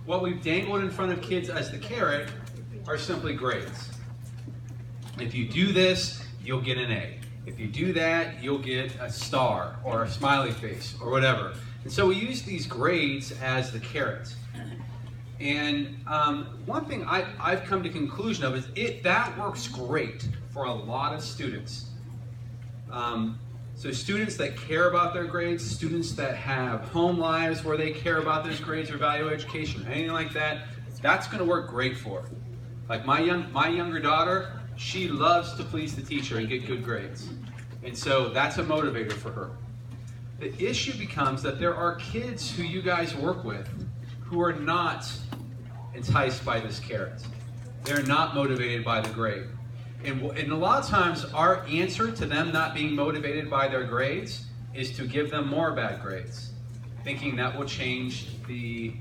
what we've dangled in front of kids as the carrot are simply grades. If you do this, you'll get an A. If you do that, you'll get a star or a smiley face or whatever. And so we use these grades as the carrots. And one thing I've come to the conclusion of is that works great for a lot of students. So students that care about their grades, students that have home lives where they care about those grades or value education, anything like that, that's going to work great for. Like my younger daughter, she loves to please the teacher and get good grades. And so that's a motivator for her. The issue becomes that there are kids who you guys work with who are not enticed by this carrot. They're not motivated by the grade. And a lot of times our answer to them not being motivated by their grades is to give them more bad grades, thinking that will change the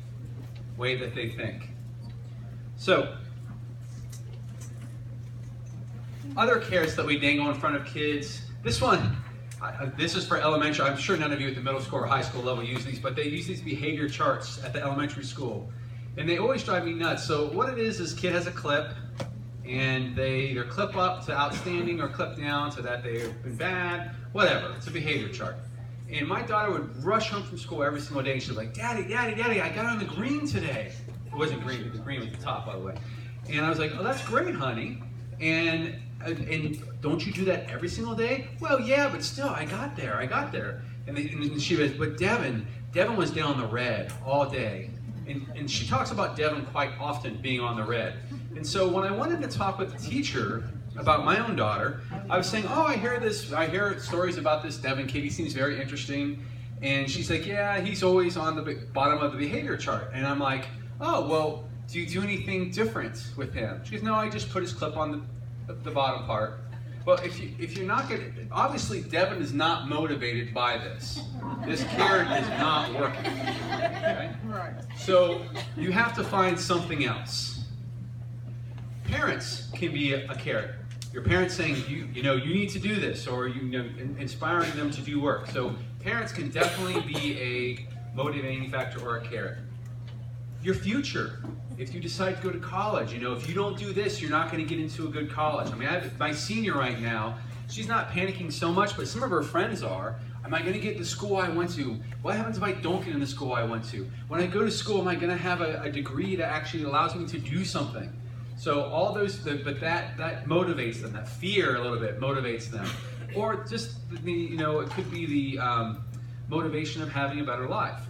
way that they think. So, other carrots that we dangle in front of kids. This one, this is for elementary. I'm sure none of you at the middle school or high school level use these, but they use these behavior charts at the elementary school. And they always drive me nuts. So what it is kid has a clip, and they either clip up to outstanding or clip down to that they've been bad, whatever. It's a behavior chart. And my daughter would rush home from school every single day, and she'd be like, Daddy, Daddy, Daddy, I got on the green today. It wasn't green, the green was the top, by the way. And I was like, oh, that's great, honey. And don't you do that every single day? Well, yeah, but still, I got there. And she was, but Devin was down the red all day. And she talks about Devin quite often being on the red. And so when I wanted to talk with the teacher about my own daughter, I was saying, oh, I hear stories about this Devin kid. He seems very interesting. And she's like, yeah, he's always on the bottom of the behavior chart. And I'm like, oh, well, do you do anything different with him? She goes, no, I just put his clip on the bottom part. Well, if you're not going to, obviously Devin is not motivated by this. This carrot is not working. Okay? Right. So you have to find something else. Parents can be a carrot. Your parents saying, you need to do this, or inspiring them to do work. So parents can definitely be a motivating factor or a carrot. Your future. If you decide to go to college, if you don't do this, you're not going to get into a good college. I mean, I have my senior right now. She's not panicking so much, but some of her friends are. Am I going to get the school I went to? What happens if I don't get in the school I went to? When I go to school, am I going to have a degree that actually allows me to do something? So all those, but that motivates them. That fear a little bit motivates them, or just it could be the motivation of having a better life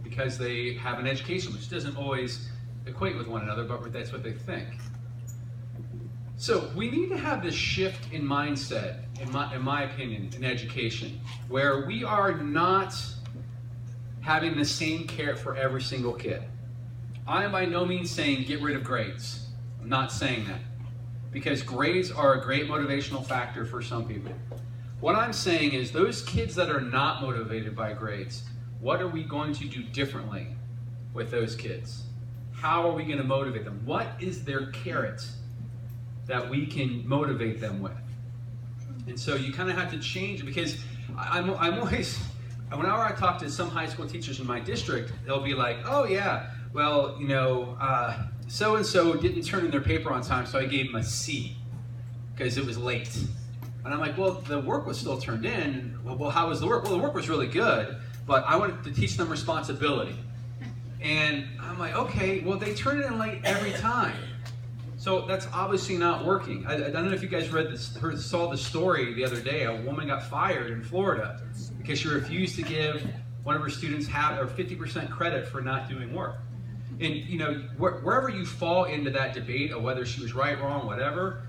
because they have an education, which doesn't always equate with one another, but that's what they think. So we need to have this shift in mindset, in my opinion, in education, where we are not having the same carrot for every single kid. I am by no means saying get rid of grades. I'm not saying that, because grades are a great motivational factor for some people. What I'm saying is those kids that are not motivated by grades, what are we going to do differently with those kids? How are we going to motivate them? What is their carrot that we can motivate them with? And so you kind of have to change it, because I'm always, whenever I talk to some high school teachers in my district, they'll be like, oh yeah, well, so-and-so didn't turn in their paper on time, so I gave them a C because it was late. And I'm like, well, the work was still turned in. Well, how was the work? Well, the work was really good, but I wanted to teach them responsibility. And I'm like, okay, well, they turn it in late every time. So that's obviously not working. I don't know if you guys saw the story the other day. A woman got fired in Florida because she refused to give one of her students 50% credit for not doing work. And wherever you fall into that debate of whether she was right, wrong, whatever,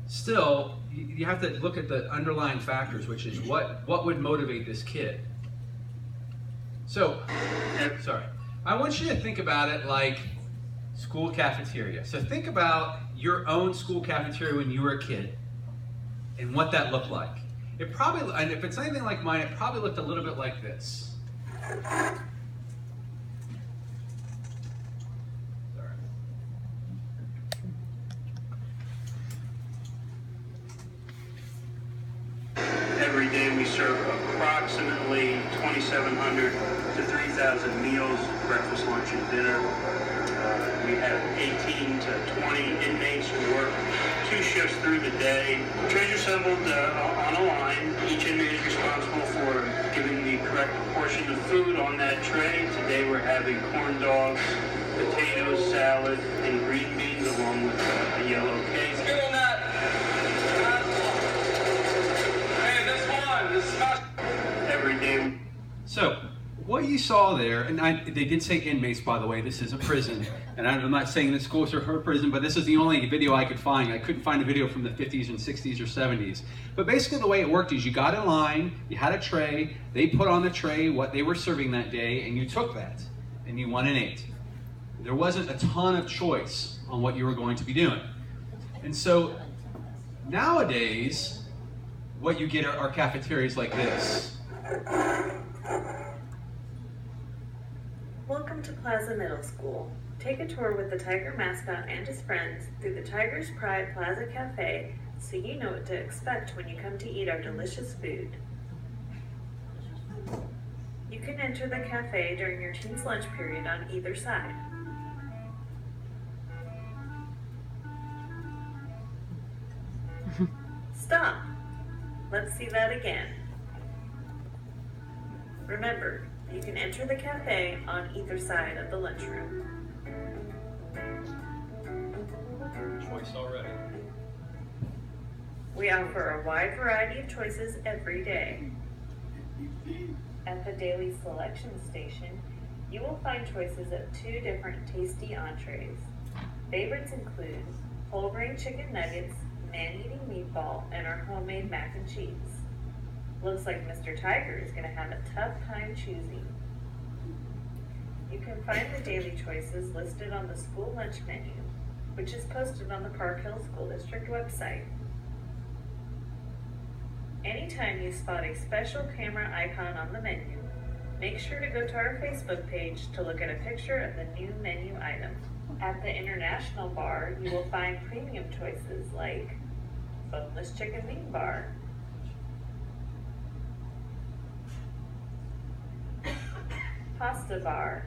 still you have to look at the underlying factors, which is what would motivate this kid. So, sorry. I want you to think about it like school cafeteria. So think about your own school cafeteria when you were a kid and what that looked like. It probably, and if it's anything like mine, it probably looked a little bit like this. Sorry. Every day we serve approximately 2,700 to 3,000 meals, breakfast, lunch, and dinner. We have 18 to 20 inmates who work 2 shifts through the day. Trays are assembled on a line. Each inmate is responsible for giving the correct portion of food on that tray. Today we're having corn dogs, potatoes, salad, and green beans along with a yellow cake. Get on that. Hey, this is not. Every day. So, what you saw there, and they did say inmates, by the way, this is a prison, and I'm not saying that schools are her prison, but this is the only video I could find. I couldn't find a video from the 50s and 60s or 70s. But basically the way it worked is you got in line, you had a tray, they put on the tray what they were serving that day, and you took that, and you went and ate. There wasn't a ton of choice on what you were going to be doing. And so, nowadays, what you get are cafeterias like this. Welcome to Plaza Middle School. Take a tour with the Tiger mascot and his friends through the Tiger's Pride Plaza Cafe so you know what to expect when you come to eat our delicious food. You can enter the cafe during your team's lunch period on either side. Stop! Let's see that again. Remember, you can enter the cafe on either side of the lunchroom. Choice already. We offer a wide variety of choices every day. At the daily selection station, you will find choices of 2 different tasty entrees. Favorites include whole grain chicken nuggets, man-eating meatball, and our homemade mac and cheese. Looks like Mr. Tiger is going to have a tough time choosing. You can find the daily choices listed on the school lunch menu, which is posted on the Park Hill School District website. Anytime you spot a special camera icon on the menu, make sure to go to our Facebook page to look at a picture of the new menu item. At the International Bar, you will find premium choices like boneless chicken wing bar, pasta bar,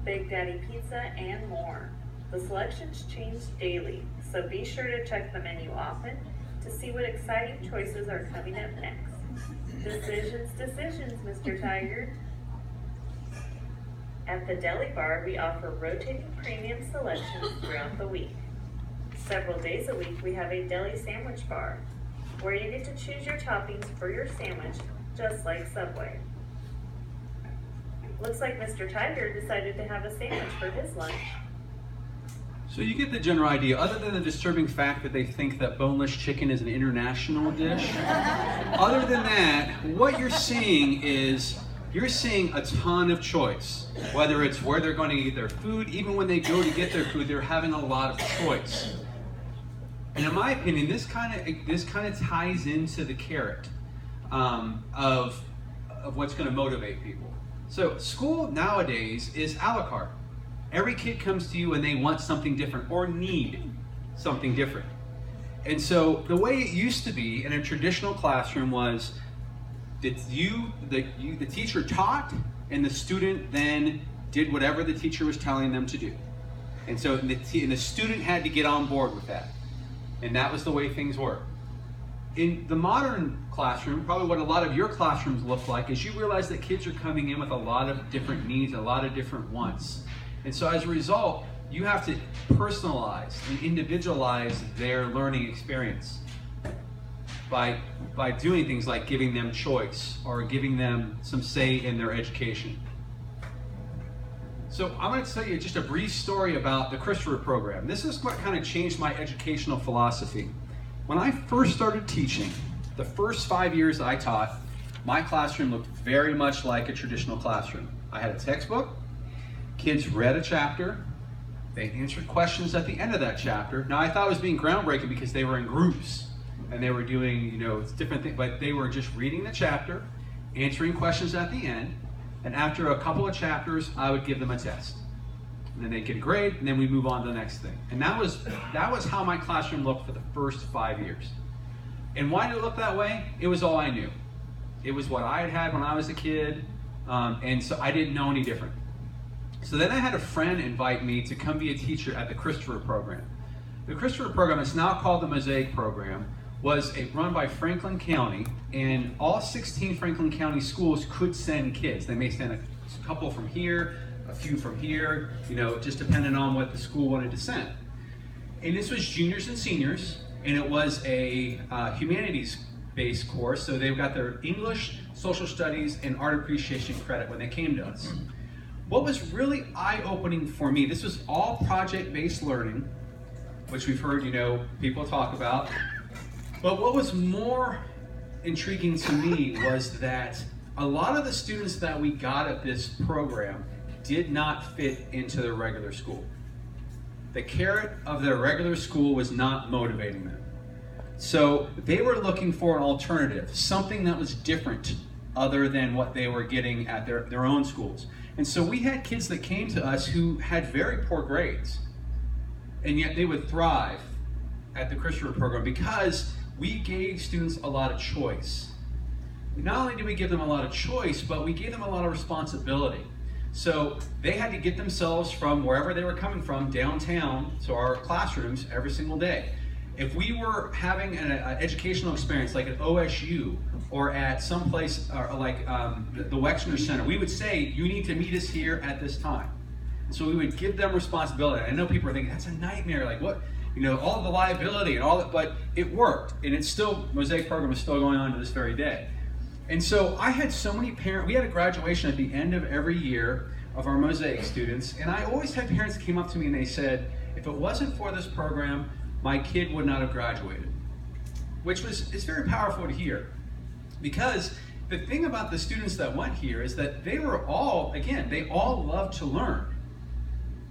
Big Daddy Pizza, and more. The selections change daily, so be sure to check the menu often to see what exciting choices are coming up next. Decisions, decisions, Mr. Tiger. At the deli bar, we offer rotating premium selections throughout the week. Several days a week, we have a deli sandwich bar, where you get to choose your toppings for your sandwich, just like Subway. Looks like Mr. Tiger decided to have a sandwich for his lunch. So you get the general idea, other than the disturbing fact that they think that boneless chicken is an international dish. Other than that, what you're seeing is, you're seeing a ton of choice. Whether it's where they're going to get their food, even when they go to get their food, they're having a lot of choice. And in my opinion, this kind of ties into the carrot of what's going to motivate people. So school nowadays is a la carte. Every kid comes to you and they want something different or need something different. And so the way it used to be in a traditional classroom was that the teacher taught and the student then did whatever the teacher was telling them to do. And so the student had to get on board with that. And that was the way things were. In the modern classroom, probably what a lot of your classrooms look like, is you realize that kids are coming in with a lot of different needs, a lot of different wants. And so as a result, you have to personalize and individualize their learning experience by doing things like giving them choice or giving them some say in their education. So I'm going to tell you just a brief story about the Christopher program. This is what kind of changed my educational philosophy. When I first started teaching, the first 5 years I taught, my classroom looked very much like a traditional classroom. I had a textbook, kids read a chapter, they answered questions at the end of that chapter. Now I thought it was being groundbreaking because they were in groups and they were doing, different things, but they were just reading the chapter, answering questions at the end, and after a couple of chapters, I would give them a test. and then they'd get a grade, and then we'd move on to the next thing. And that was how my classroom looked for the first 5 years. And why did it look that way? It was all I knew. It was what I had had when I was a kid, and so I didn't know any different. So then I had a friend invite me to come be a teacher at the Christopher program. The Christopher program, it's now called the Mosaic program, was run by Franklin County, and all 16 Franklin County schools could send kids. They may send a couple from here, a few from here, just depending on what the school wanted to send. And this was juniors and seniors, and it was a humanities-based course, so they've got their English, social studies, and art appreciation credit when they came to us. What was really eye-opening for me, this was all project-based learning, which we've heard, people talk about. But what was more intriguing to me was that a lot of the students that we got at this program did not fit into their regular school. The carrot of their regular school was not motivating them. So they were looking for an alternative, something that was different other than what they were getting at their own schools. And so we had kids that came to us who had very poor grades, and yet they would thrive at the Christopher program because we gave students a lot of choice. Not only did we give them a lot of choice, but we gave them a lot of responsibility. So they had to get themselves from wherever they were coming from downtown to our classrooms every single day. If we were having an educational experience like at OSU or at some place like the Wexner Center, we would say, you need to meet us here at this time. So we would give them responsibility. I know people are thinking, that's a nightmare, like what? All the liability and all that, but it worked. And it's still, Mosaic program is still going on to this very day. And so I had so many parents, we had a graduation at the end of every year of our Mosaic students, and I always had parents that came up to me and they said, if it wasn't for this program, my kid would not have graduated. It's very powerful to hear. Because the thing about the students that went here is that they were all, again, they all loved to learn.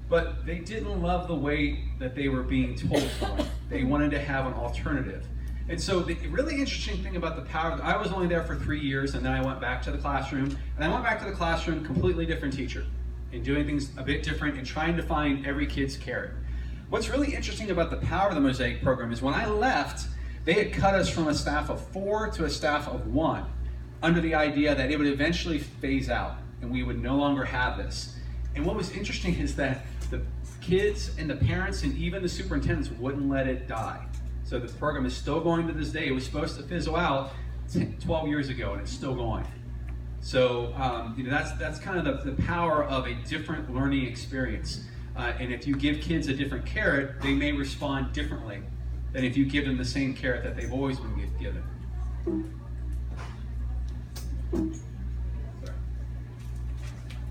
But they didn't love the way that they were being told to learn. They wanted to have an alternative. And so the really interesting thing about the power, I was only there for 3 years, and then I went back to the classroom. And I went back to the classroom, completely different teacher, and doing things a bit different and trying to find every kid's carrot. What's really interesting about the power of the Mosaic program is when I left, they had cut us from a staff of 4 to a staff of 1, under the idea that it would eventually phase out, and we would no longer have this. And what was interesting is that the kids and the parents and even the superintendents wouldn't let it die. So the program is still going to this day. It was supposed to fizzle out 12 years ago, and it's still going. So that's kind of the power of a different learning experience. And if you give kids a different carrot, they may respond differently than if you give them the same carrot that they've always been given. Sorry.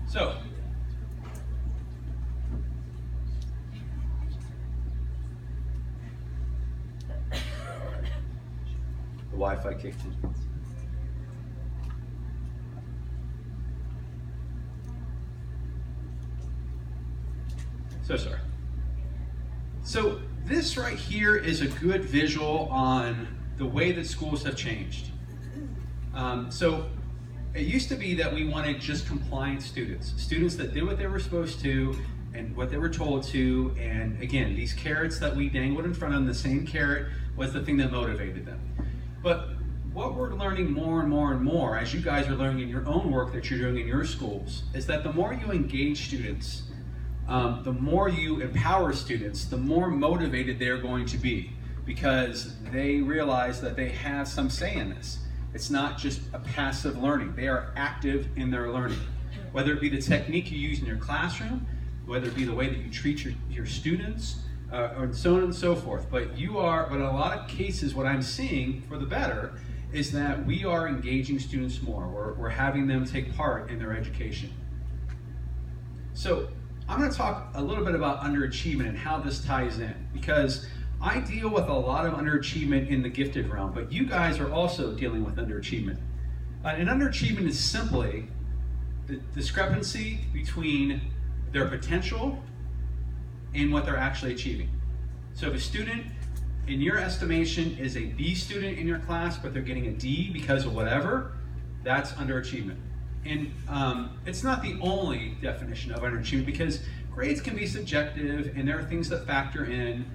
So, the Wi-Fi kicked in. So sorry. So this right here is a good visual on the way that schools have changed. So it used to be that we wanted just compliant students, students that did what they were supposed to and what they were told to, and again, these carrots that we dangled in front of them, the same carrot was the thing that motivated them. But what we're learning more and more and more, as you guys are learning in your own work that you're doing in your schools, is that the more you engage students, the more you empower students, the more motivated they're going to be, because they realize that they have some say in this. It's not just a passive learning. They are active in their learning. Whether it be the technique you use in your classroom, whether it be the way that you treat your students, and so on and so forth. But in a lot of cases, what I'm seeing for the better is that we are engaging students more. We're having them take part in their education. So I'm going to talk a little bit about underachievement and how this ties in, because I deal with a lot of underachievement in the gifted realm, but you guys are also dealing with underachievement. And underachievement is simply the discrepancy between their potential and what they're actually achieving. So if a student, in your estimation, is a B student in your class, but they're getting a D because of whatever, that's underachievement. And it's not the only definition of underachievement, because grades can be subjective, and there are things that factor in.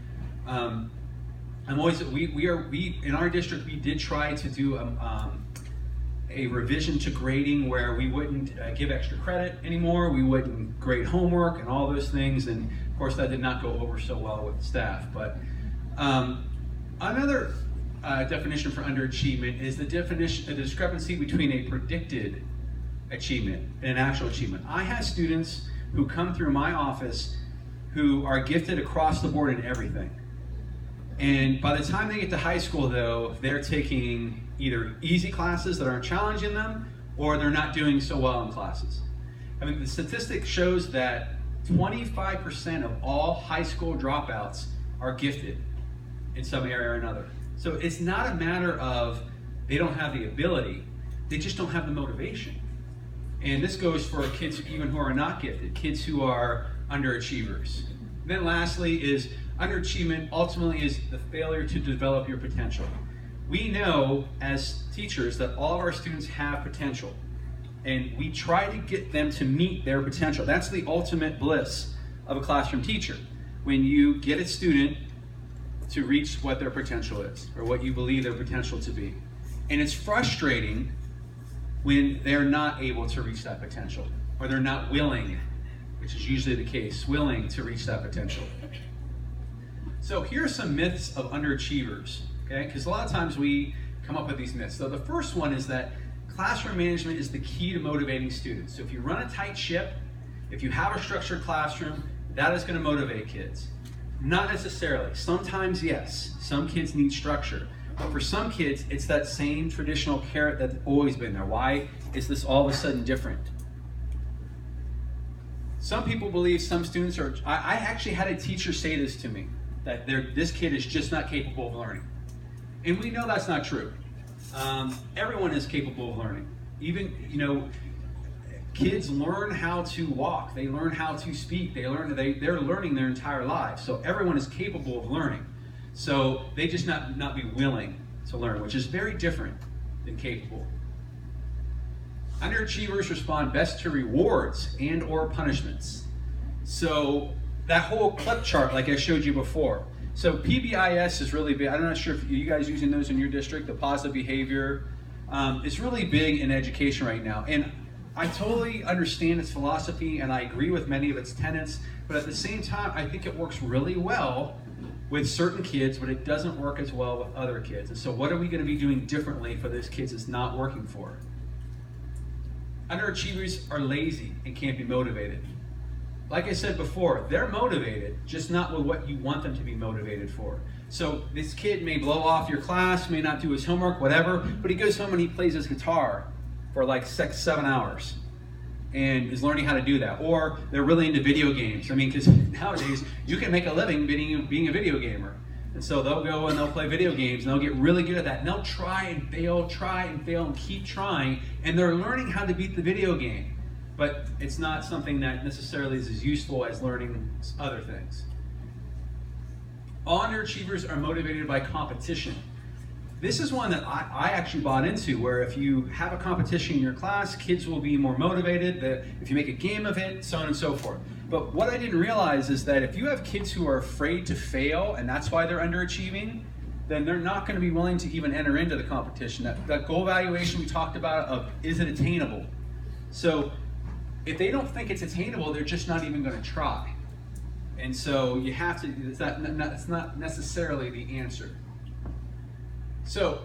We in our district, we did try to do a revision to grading where we wouldn't give extra credit anymore, we wouldn't grade homework and all those things, and of course that did not go over so well with staff. But another definition for underachievement is the discrepancy between a predicted achievement and an actual achievement. I have students who come through my office who are gifted across the board in everything. And by the time they get to high school, though, they're taking either easy classes that aren't challenging them, or they're not doing so well in classes. I mean, the statistic shows that 25% of all high school dropouts are gifted in some area or another. So it's not a matter of they don't have the ability, they just don't have the motivation. And this goes for kids even who are not gifted, kids who are underachievers. And then lastly is underachievement ultimately is the failure to develop your potential. We know as teachers that all of our students have potential, and we try to get them to meet their potential. That's the ultimate bliss of a classroom teacher, when you get a student to reach what their potential is, or what you believe their potential to be. And it's frustrating when they're not able to reach that potential, or they're not willing, which is usually the case, willing to reach that potential. So here are some myths of underachievers, okay? Because a lot of times we come up with these myths. So the first one is that classroom management is the key to motivating students. So if you run a tight ship, if you have a structured classroom, that is going to motivate kids. Not necessarily. Sometimes, yes, some kids need structure. But for some kids, it's that same traditional carrot that's always been there. Why is this all of a sudden different? Some people believe some students are, I actually had a teacher say this to me, that this kid is just not capable of learning. And we know that's not true. Everyone is capable of learning. Even, kids learn how to walk, they learn how to speak, they're learning their entire lives. So everyone is capable of learning. So they just not be willing to learn, which is very different than capable. Underachievers respond best to rewards and or punishments. So that whole clip chart, like I showed you before. So PBIS is really big. I'm not sure if you guys using those in your district, the positive behavior. It's really big in education right now. And I totally understand its philosophy and I agree with many of its tenets, but at the same time, I think it works really well with certain kids, but it doesn't work as well with other kids. And so what are we going to be doing differently for those kids it's not working for? Underachievers are lazy and can't be motivated. Like I said before, they're motivated, just not with what you want them to be motivated for. So this kid may blow off your class, may not do his homework, whatever, but he goes home and he plays his guitar for like 6-7 hours and is learning how to do that. Or they're really into video games. I mean, because nowadays you can make a living being a video gamer. And so they'll go and they'll play video games and they'll get really good at that. And they'll try and fail and keep trying. And they're learning how to beat the video game. But it's not something that necessarily is as useful as learning other things. All underachievers are motivated by competition. This is one that I actually bought into, where if you have a competition in your class, kids will be more motivated, if you make a game of it, so on and so forth. But what I didn't realize is that if you have kids who are afraid to fail, and that's why they're underachieving, then they're not going to be willing to even enter into the competition. That goal evaluation we talked about of, is it attainable? So if they don't think it's attainable, they're just not even going to try. And so you have to, it's not necessarily the answer. So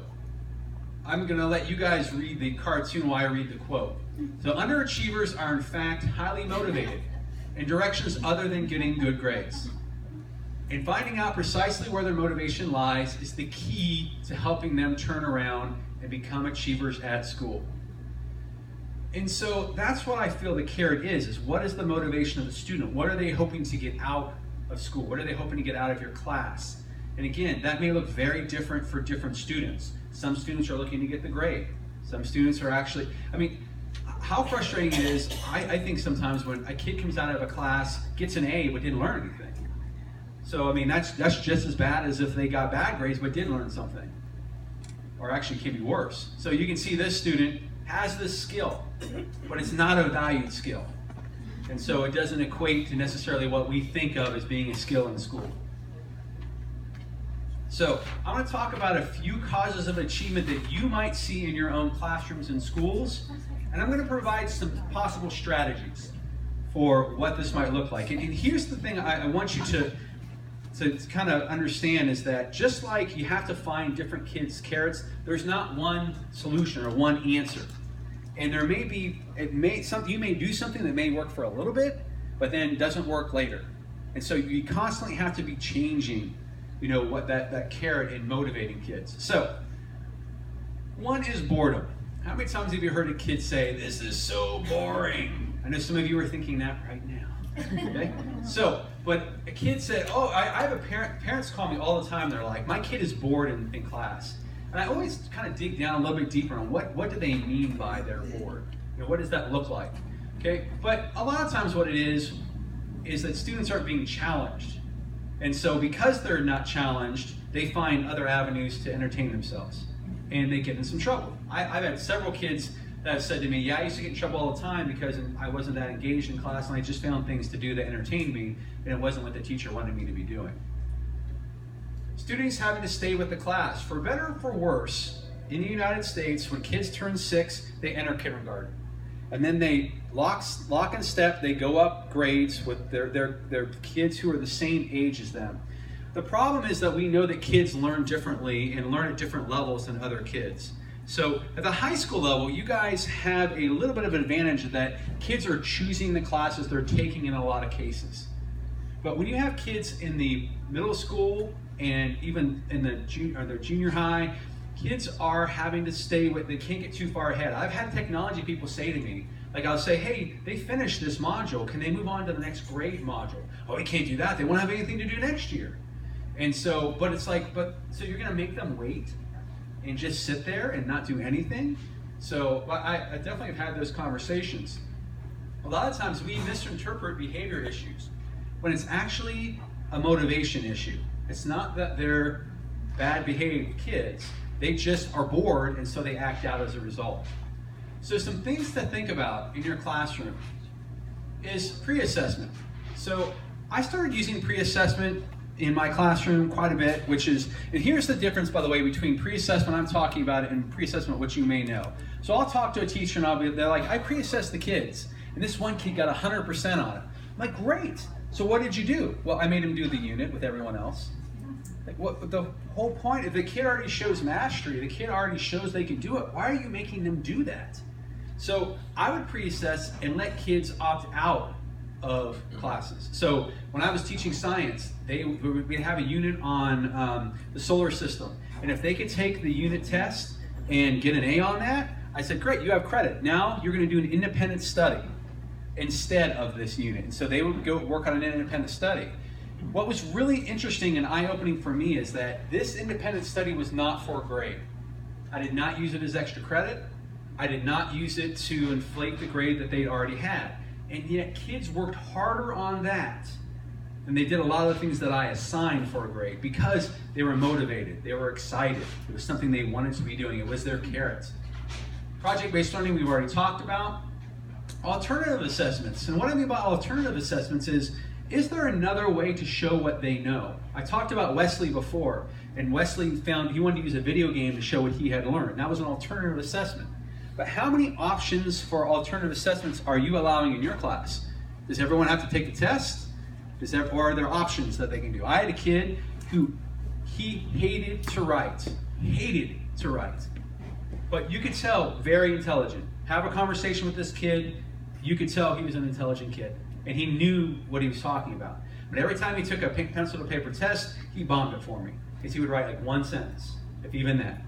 I'm going to let you guys read the cartoon while I read the quote. So underachievers are in fact highly motivated in directions other than getting good grades. And finding out precisely where their motivation lies is the key to helping them turn around and become achievers at school. And so that's what I feel the carrot is what is the motivation of the student? What are they hoping to get out of school? What are they hoping to get out of your class? And again, that may look very different for different students. Some students are looking to get the grade. Some students are actually, how frustrating it is, I think sometimes when a kid comes out of a class, gets an A, but didn't learn anything. So, that's just as bad as if they got bad grades, but did learn something. Or actually can be worse. So you can see this student has this skill, but it's not a valued skill. And so it doesn't equate to necessarily what we think of as being a skill in school. So I'm going to talk about a few causes of achievement that you might see in your own classrooms and schools, and I'm going to provide some possible strategies for what this might look like. And here's the thing I want you to kind of understand is that just like you have to find different kids' carrots, there's not one solution or one answer. And there may be, you may do something that may work for a little bit, but then doesn't work later. And so you constantly have to be changing, what that carrot and motivating kids. So, one is boredom. How many times have you heard a kid say, "This is so boring"? I know some of you are thinking that right now. Okay? So, but a kid said, "Oh, I have a parents call me all the time. They're like, my kid is bored in class." And I always kind of dig down a little bit deeper on what do they mean by they're bored? What does that look like? Okay? But a lot of times what it is that students aren't being challenged. And so because they're not challenged, they find other avenues to entertain themselves. And they get in some trouble. I've had several kids that have said to me, "Yeah, I used to get in trouble all the time because I wasn't that engaged in class and I just found things to do that entertained me and it wasn't what the teacher wanted me to be doing." Students having to stay with the class. For better or for worse, in the United States, when kids turn 6, they enter kindergarten. And then they lock and step, they go up grades with their kids who are the same age as them. The problem is that we know that kids learn differently and learn at different levels than other kids. So at the high school level, you guys have a little bit of an advantage that kids are choosing the classes they're taking in a lot of cases. But when you have kids in the middle school and even in the junior high, kids are having to stay with, they can't get too far ahead. I've had technology people say to me, like I'll say, "Hey, they finished this module, can they move on to the next grade module?" "Oh, we can't do that, they won't have anything to do next year." And so, but it's like, so you're gonna make them wait and just sit there and not do anything? So I definitely have had those conversations. A lot of times we misinterpret behavior issues when it's actually a motivation issue. It's not that they're bad behaved kids, they just are bored and so they act out as a result. So some things to think about in your classroom is pre-assessment. So I started using pre-assessment in my classroom quite a bit, and here's the difference, by the way, between pre-assessment I'm talking about and pre-assessment, which you may know. So I'll talk to a teacher and they're like, "I pre-assessed the kids, and this one kid got 100% on it." I'm like, "Great, so what did you do?" "Well, I made him do the unit with everyone else." Like, what the whole point, if the kid already shows mastery, the kid already shows they can do it, why are you making them do that? So I would pre-assess and let kids opt out of classes. So when I was teaching science, we'd have a unit on the solar system. And if they could take the unit test and get an A on that, I said, "Great, you have credit. Now you're going to do an independent study instead of this unit." And so they would go work on an independent study. What was really interesting and eye-opening for me is that this independent study was not for a grade. I did not use it as extra credit. I did not use it to inflate the grade that they already had. And yet kids worked harder on that than they did a lot of the things that I assigned for a grade because they were motivated, they were excited. It was something they wanted to be doing. It was their carrot. Project-based learning we've already talked about. Alternative assessments. And what I mean by alternative assessments is there another way to show what they know? I talked about Wesley before, and Wesley found he wanted to use a video game to show what he had learned. That was an alternative assessment. But how many options for alternative assessments are you allowing in your class? Does everyone have to take the test? Or are there options that they can do? I had a kid who he hated to write. But you could tell, very intelligent. Have a conversation with this kid, you could tell he was an intelligent kid. And he knew what he was talking about. But every time he took a pencil to paper test, he bombed it for me. Because he would write like one sentence, if even that.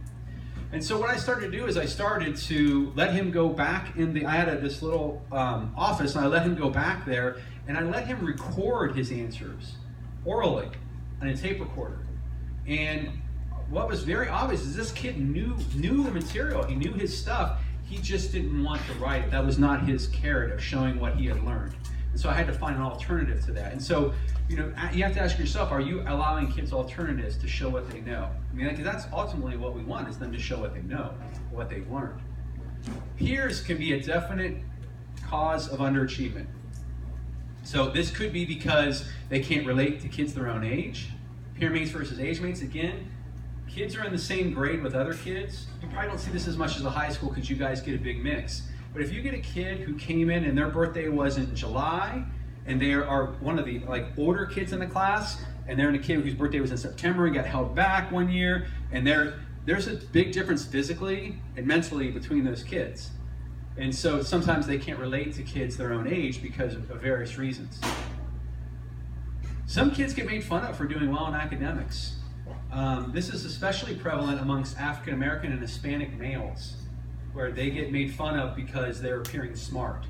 And so what I started to do is I started to let him go back I had this little office, and I let him go back there, and I let him record his answers orally on a tape recorder. And what was very obvious is this kid knew the material, he knew his stuff, he just didn't want to write it. That was not his carrot of showing what he had learned. And so I had to find an alternative to that. And so, you have to ask yourself, are you allowing kids alternatives to show what they know? I mean, because that's ultimately what we want, is them to show what they know, what they've learned. Peers can be a definite cause of underachievement. So this could be because they can't relate to kids their own age. Peer mates versus age mates, again, kids are in the same grade with other kids. You probably don't see this as much as a high school because you guys get a big mix. But if you get a kid who came in and their birthday was in July, and they are one of the older kids in the class, and they're in a kid whose birthday was in September and got held back one year, and there's a big difference physically and mentally between those kids. And so sometimes they can't relate to kids their own age because of various reasons. Some kids get made fun of for doing well in academics. This is especially prevalent amongst African American and Hispanic males, where they get made fun of because they're appearing smart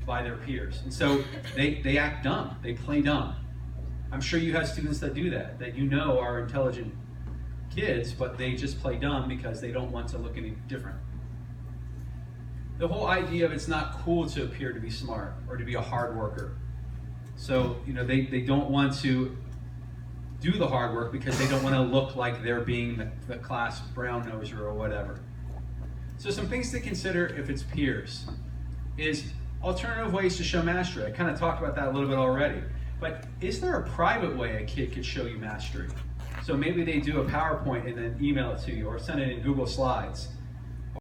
by their peers. And so they act dumb, they play dumb. I'm sure you have students that do that you know are intelligent kids, but they just play dumb because they don't want to look any different. The whole idea of it's not cool to appear to be smart or to be a hard worker. So, they don't want to do the hard work because they don't want to look like they're being the class brown noser or whatever. So some things to consider if it's peers is alternative ways to show mastery. I kind of talked about that a little bit already. But is there a private way a kid could show you mastery? So maybe they do a PowerPoint and then email it to you or send it in Google Slides.